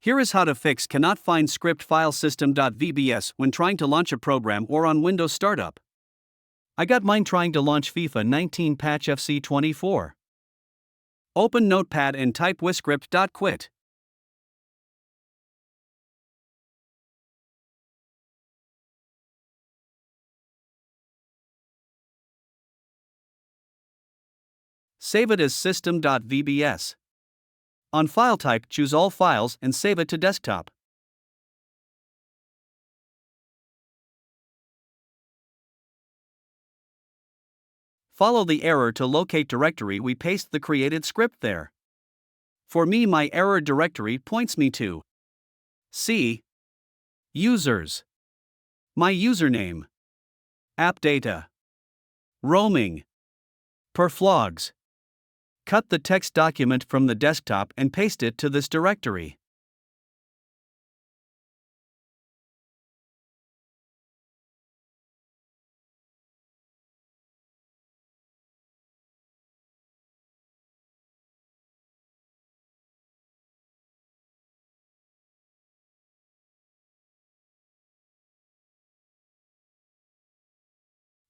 Here is how to fix cannot find script file system.vbs when trying to launch a program or on Windows Startup. I got mine trying to launch FIFA 19 patch FC 24. Open Notepad and type Wscript.Quit. Save it as system.vbs. On file type, choose all files and save it to desktop. Follow the error to locate directory. We paste the created script there. For me, my error directory points me to C. Users. My username. Appdata. Roaming. Perflogs. Cut the text document from the desktop and paste it to this directory.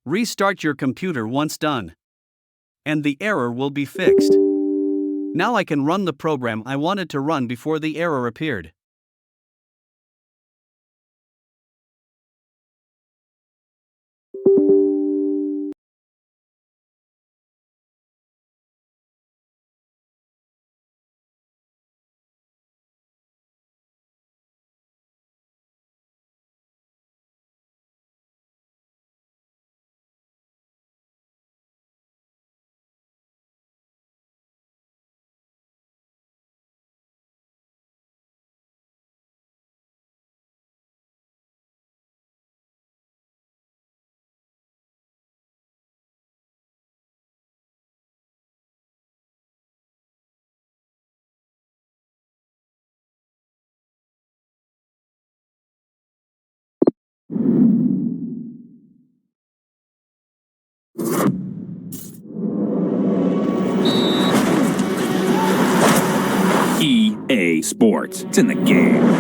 Restart your computer once done, and the error will be fixed. Now I can run the program I wanted to run before the error appeared. EA Sports. It's in the game.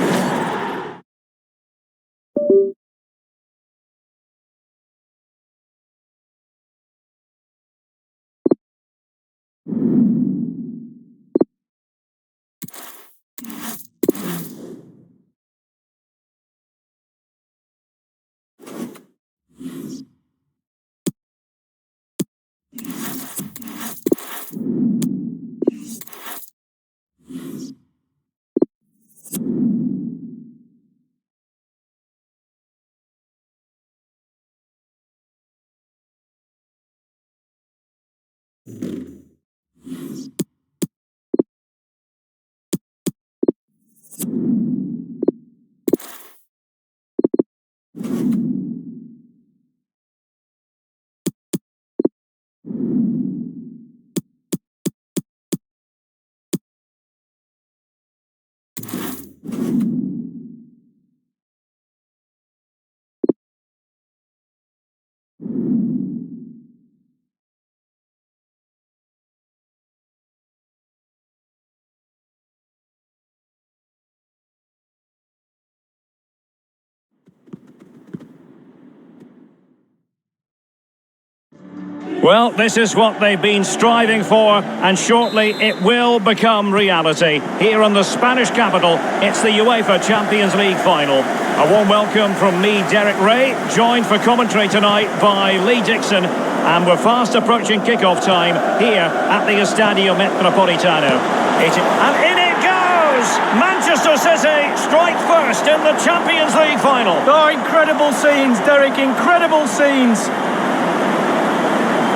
Well, this is what they've been striving for, and shortly it will become reality. Here in the Spanish capital, it's the UEFA Champions League final. A warm welcome from me, Derek Ray, joined for commentary tonight by Lee Dixon, and we're fast approaching kick-off time here at the Estadio Metropolitano. And in it goes! Manchester City strike first in the Champions League final. Oh, incredible scenes, Derek, incredible scenes.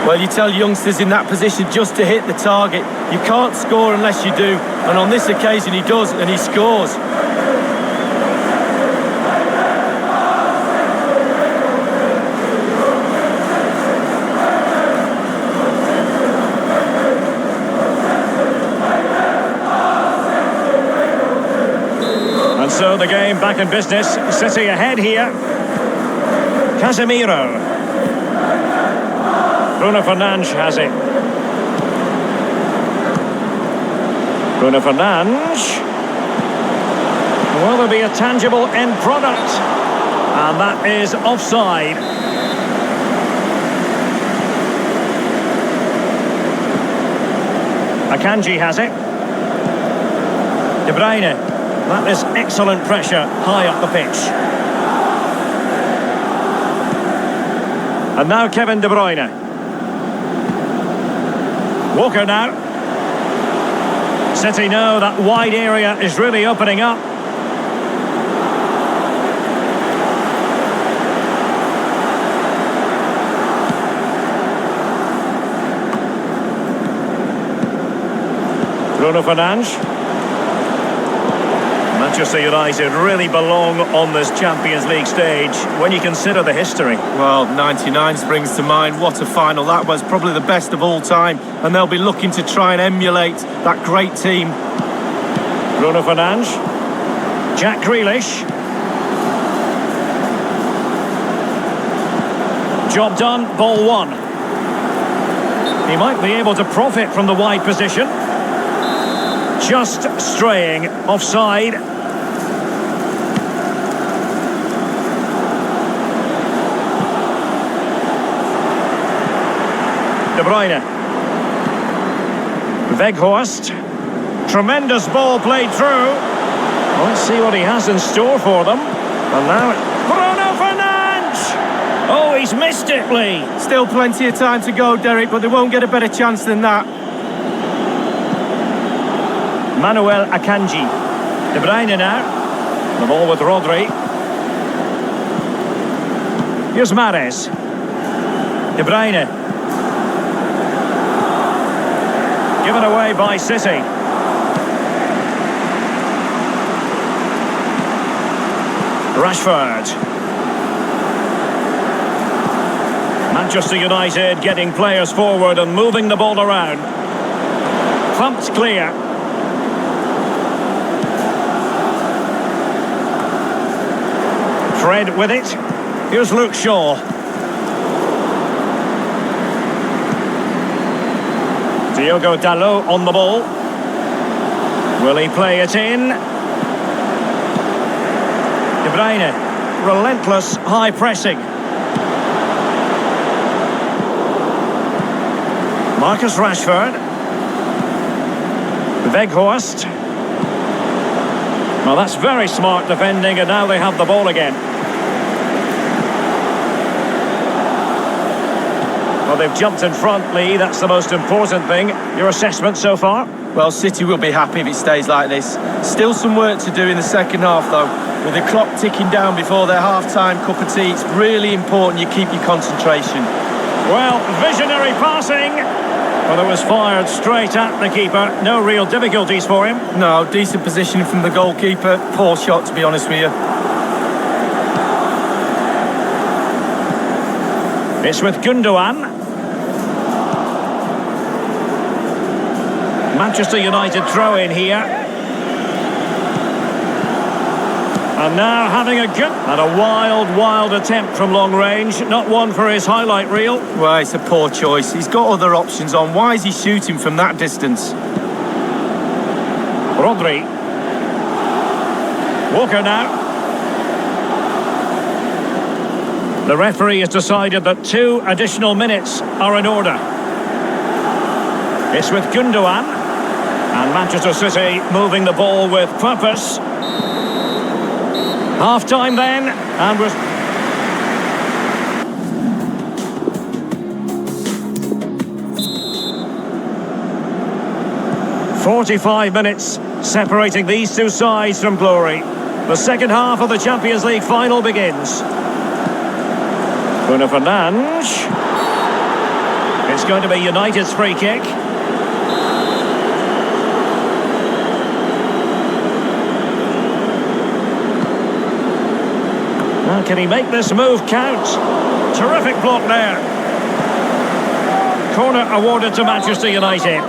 Well, you tell youngsters in that position just to hit the target. You can't score unless you do. And on this occasion he does, and he scores. And so the game back in business. City ahead here. Casemiro. Bruno Fernandes has it. Bruno Fernandes. to be a tangible end product. And that is offside. Akanji has it. De Bruyne. That is excellent pressure high up the pitch. And now Kevin De Bruyne. Walker now. City know that wide area is really opening up. Bruno Fernandes. Manchester United really belong on this Champions League stage when you consider the history. Well, 99 springs to mind. What a final that was. Probably the best of all time. And they'll be looking to try and emulate that great team. Bruno Fernandes. Jack Grealish. Job done, ball one. He might be able to profit from the wide position. Just straying offside. De Bruyne. Weghorst. Tremendous ball played through. Let's see what he has in store for them. And now Bruno Fernandes! Oh, he's missed it, Lee. Still plenty of time to go, Derek, but they won't get a better chance than that. Manuel Akanji. De Bruyne now. The ball with Rodri. Here's Mahrez. De Bruyne. Given away by City. Rashford. Manchester United getting players forward and moving the ball around. Thumped clear. Fred with it. Here's Luke Shaw. Diogo Dalot on the ball. Will he play it in? De Bruyne. Relentless high pressing. Marcus Rashford. Weghorst. Well, that's very smart defending, and now they have the ball again. Well, they've jumped in front, Lee. That's the most important thing. Your assessment so far? Well, City will be happy if it stays like this. Still some work to do in the second half, though. With the clock ticking down before their half-time cup of tea, it's really important you keep your concentration. Well, visionary passing. Well, it was fired straight at the keeper. No real difficulties for him. No, decent positioning from the goalkeeper. Poor shot, to be honest with you. It's with Gundogan. Manchester United throw in here. And now having a good and a wild attempt from long range. Not one for his highlight reel. Well, it's a poor choice. He's got other options on. Why is he shooting from that distance? Rodri. Walker now. The referee has decided that 2 additional minutes are in order. It's with Gundogan. And Manchester City moving the ball with purpose. Half-time then, and we're... ...45 minutes separating these two sides from glory. The second half of the Champions League final begins. Bruno Fernandes. It's going to be United's free kick. Now, can he make this move count? Terrific block there. Corner awarded to Manchester United.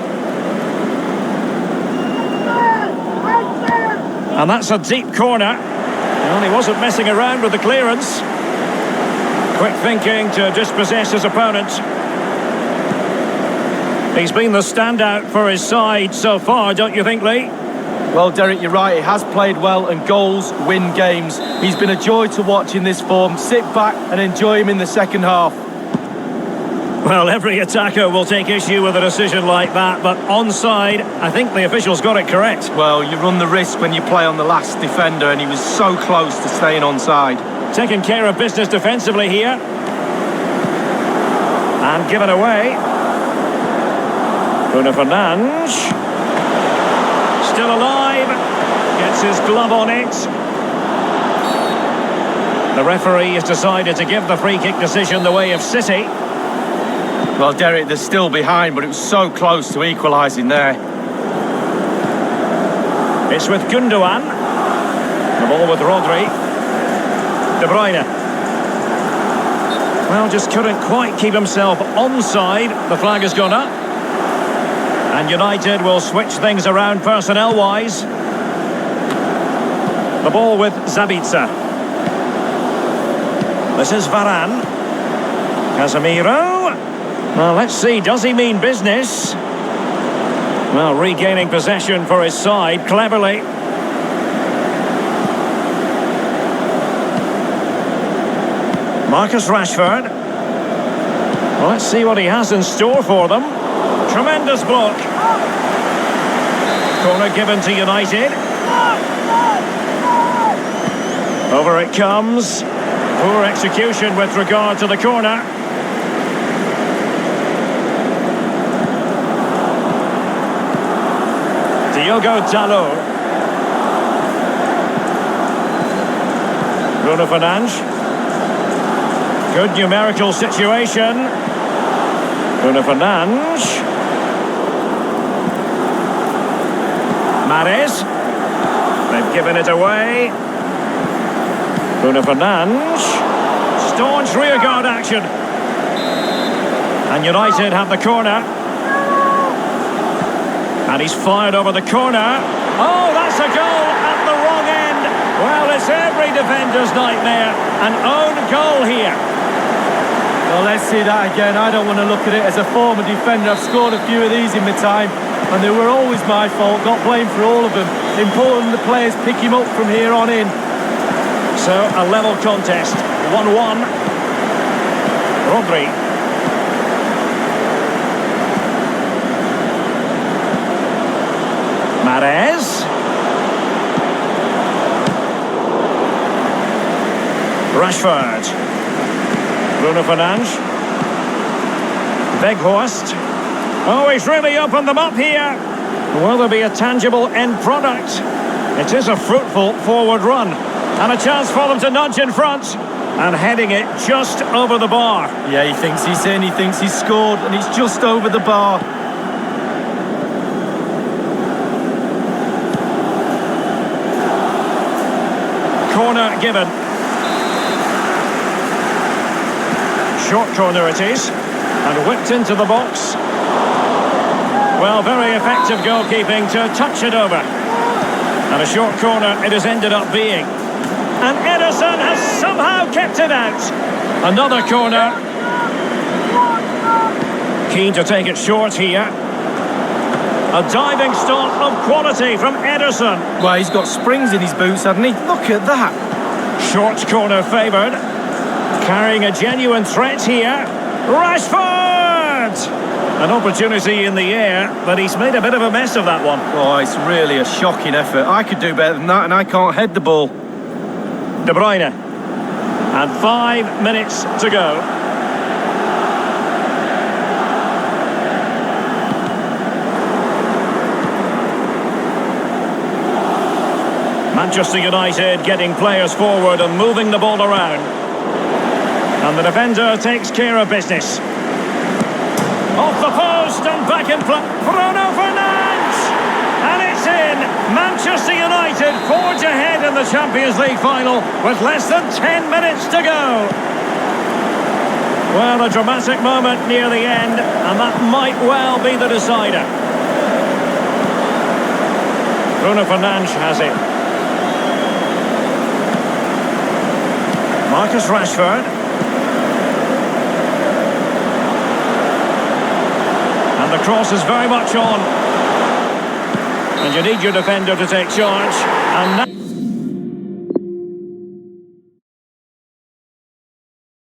And that's a deep corner. Well, he wasn't messing around with the clearance. Quick thinking to dispossess his opponent. He's been the standout for his side so far, don't you think, Lee? Well, Derek, you're right. He has played well, and goals win games. He's been a joy to watch in this form. Sit back and enjoy him in the second half. Well, every attacker will take issue with a decision like that, but onside, I think the officials got it correct. Well, you run the risk when you play on the last defender, and he was so close to staying onside. Taking care of business defensively here. And given away. Bruno Fernandes. Still alive. Gets his glove on it. The referee has decided to give the free kick decision the way of City. Well, Derek, they're still behind, but it was so close to equalising there. It's with Gundogan. The ball with Rodri. De Bruyne. Well, just couldn't quite keep himself onside. The flag has gone up. And United will switch things around personnel-wise. The ball with Zabitzer. This is Varane. Casemiro. Well, let's see, does he mean business? Well, regaining possession for his side, cleverly. Marcus Rashford. Well, let's see what he has in store for them. Tremendous block. Corner given to United. Over it comes. Poor execution with regard to the corner. Diogo Dalot. Bruno Fernandes. Good numerical situation. Bruno Fernandes. Mahrez. They've given it away. Bruno Fernandes. Staunch rearguard action. And United have the corner. And he's fired over the corner. Oh, that's a goal at the wrong end. Well, it's every defender's nightmare. An own goal here. Well, let's see that again. I don't want to look at it as a former defender. I've scored a few of these in my time, and they were always my fault. Got blamed for all of them. Important the players pick him up from here on in. So, a level contest. 1-1. Rodri. Mahrez. Rashford. Bruno Fernandes. Weghorst. Oh, he's really opened them up here. Will there be a tangible end product? It is a fruitful forward run. And a chance for them to nudge in front. And heading it just over the bar. Yeah, he thinks he's in, he thinks he's scored, and it's just over the bar. Corner given. Short corner it is. And whipped into the box. Well, very effective goalkeeping to touch it over. And a short corner it has ended up being. And Ederson has somehow kept it out. Another corner. Keen to take it short here. A diving stop of quality from Ederson. Well, he's got springs in his boots, hasn't he? Look at that. Short corner favoured. Carrying a genuine threat here. Rashford! An opportunity in the air, but he's made a bit of a mess of that one. Oh, it's really a shocking effort. I could do better than that, and I can't head the ball. De Bruyne. And 5 minutes to go. Manchester United getting players forward and moving the ball around. And the defender takes care of business. Off the post and back in play. Bruno Fernandes! And it's in. Manchester United forge ahead in the Champions League final with less than 10 minutes to go. Well, a dramatic moment near the end, and that might well be the decider. Bruno Fernandes has it. Marcus Rashford. And the cross is very much on. And you need your defender to take charge. And now